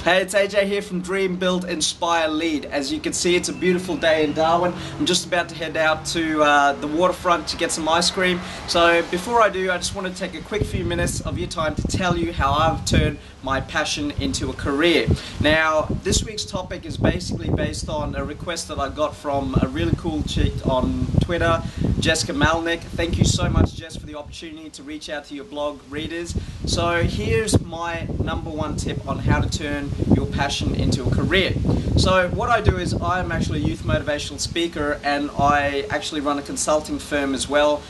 Hey, it's AJ here from Dream, Build, Inspire, Lead. As you can see, it's a beautiful day in Darwin. I'm just about to head out to the waterfront to get some ice cream. So before I do, I just want to take a quick few minutes of your time to tell you how I've turned my passion into a career. Now, this week's topic is basically based on a request that I got from a really cool chick on Twitter, Jessica Malnick. Thank you so much, Jess, for the opportunity to reach out to your blog readers. So here's my number one tip on how to turn your passion into a career. So what I do is I'm actually a youth motivational speaker, and I actually run a consulting firm as well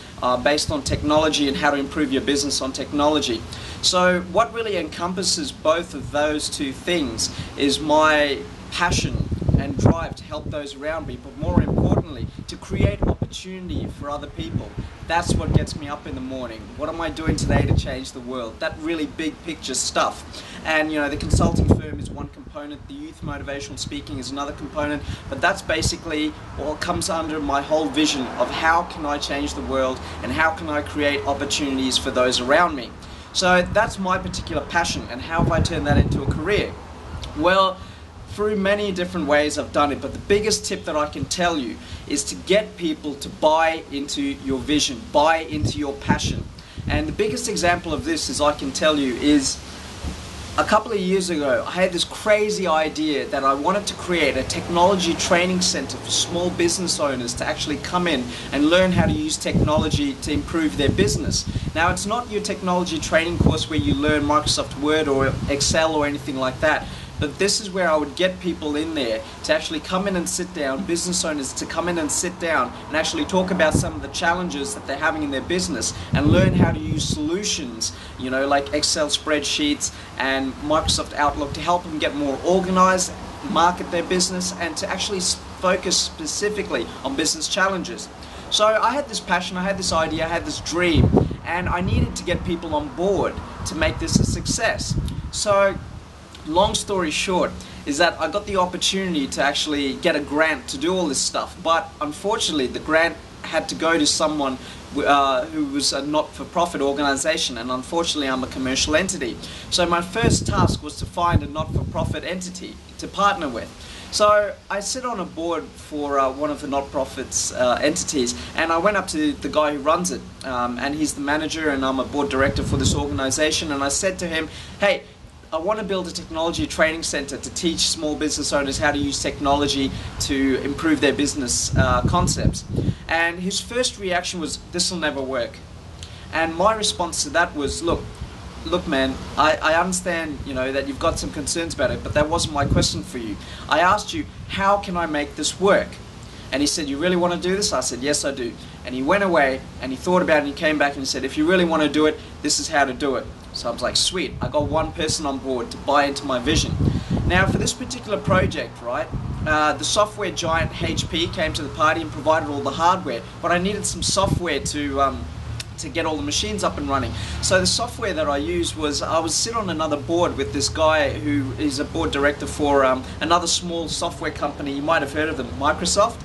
based on technology and how to improve your business on technology. So what really encompasses both of those two things is my passion and drive to help those around me, but more importantly, to create opportunity for other people. That's what gets me up in the morning. What am I doing today to change the world? That really big picture stuff. And you know, the consulting firm is one component, the youth motivational speaking is another component, but that's basically what comes under my whole vision of how can I change the world and how can I create opportunities for those around me. So that's my particular passion, and how have I turned that into a career? Well, through many different ways I've done it, but the biggest tip that I can tell you is to get people to buy into your vision, buy into your passion. And the biggest example of this, as I can tell you, is a couple of years ago, I had this crazy idea that I wanted to create a technology training center for small business owners to actually come in and learn how to use technology to improve their business. Now, it's not your technology training course where you learn Microsoft Word or Excel or anything like that. But this is where I would get people in there to actually come in and sit down, business owners to come in and sit down and actually talk about some of the challenges that they're having in their business and learn how to use solutions, you know, like Excel spreadsheets and Microsoft Outlook to help them get more organized, market their business, and to actually focus specifically on business challenges. So I had this passion, I had this idea, I had this dream, and I needed to get people on board to make this a success. So long story short is that I got the opportunity to actually get a grant to do all this stuff, but unfortunately the grant had to go to someone who was a not-for-profit organization, and unfortunately I'm a commercial entity. So my first task was to find a not-for-profit entity to partner with. So I sit on a board for one of the not-profits entities, and I went up to the guy who runs it, and he's the manager and I'm a board director for this organization, and I said to him, hey, I want to build a technology training center to teach small business owners how to use technology to improve their business concepts. And his first reaction was, this will never work. And my response to that was, look man, I understand, you know, that you've got some concerns about it, but that wasn't my question for you. I asked you, how can I make this work? And he said, you really want to do this? I said, yes, I do. And he went away and he thought about it and he came back and he said, if you really want to do it, this is how to do it. So I was like, sweet, I got one person on board to buy into my vision. Now for this particular project, right, the software giant HP came to the party and provided all the hardware, but I needed some software to get all the machines up and running. So the software that I used was, I was sit on another board with this guy who is a board director for another small software company. You might have heard of them, Microsoft.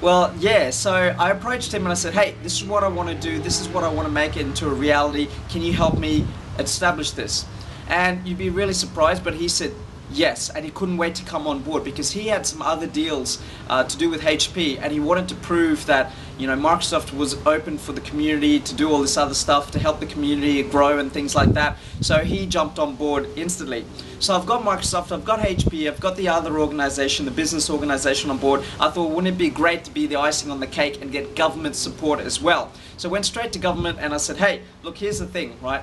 Well, yeah, so I approached him and I said, hey, this is what I want to do, this is what I want to make it into a reality, can you help me establish this? And you'd be really surprised, but he said yes, and he couldn't wait to come on board because he had some other deals to do with HP, and he wanted to prove that, you know, Microsoft was open for the community to do all this other stuff to help the community grow and things like that. So he jumped on board instantly. So I've got Microsoft, I've got HP, I've got the other organization, the business organization on board. I thought, wouldn't it be great to be the icing on the cake and get government support as well? So I went straight to government and I said, hey, look, here's the thing, right?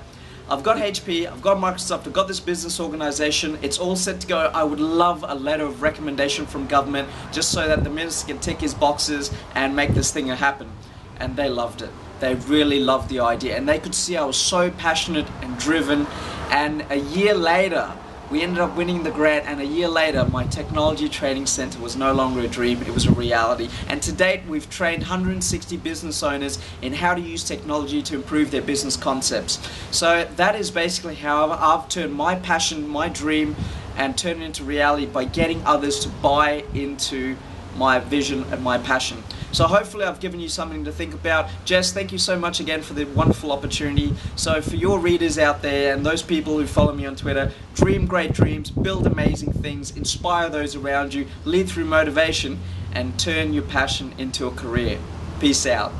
I've got HP, I've got Microsoft, I've got this business organization, it's all set to go. I would love a letter of recommendation from government just so that the minister can tick his boxes and make this thing happen. And they loved it. They really loved the idea, and they could see I was so passionate and driven. And a year later, we ended up winning the grant, and a year later my technology training center was no longer a dream, it was a reality. And to date we've trained 160 business owners in how to use technology to improve their business concepts. So that is basically how I've turned my passion, my dream, and turned it into reality by getting others to buy into my vision and my passion. So hopefully I've given you something to think about. Jess, thank you so much again for the wonderful opportunity. So for your readers out there and those people who follow me on Twitter, dream great dreams, build amazing things, inspire those around you, lead through motivation, and turn your passion into a career. Peace out.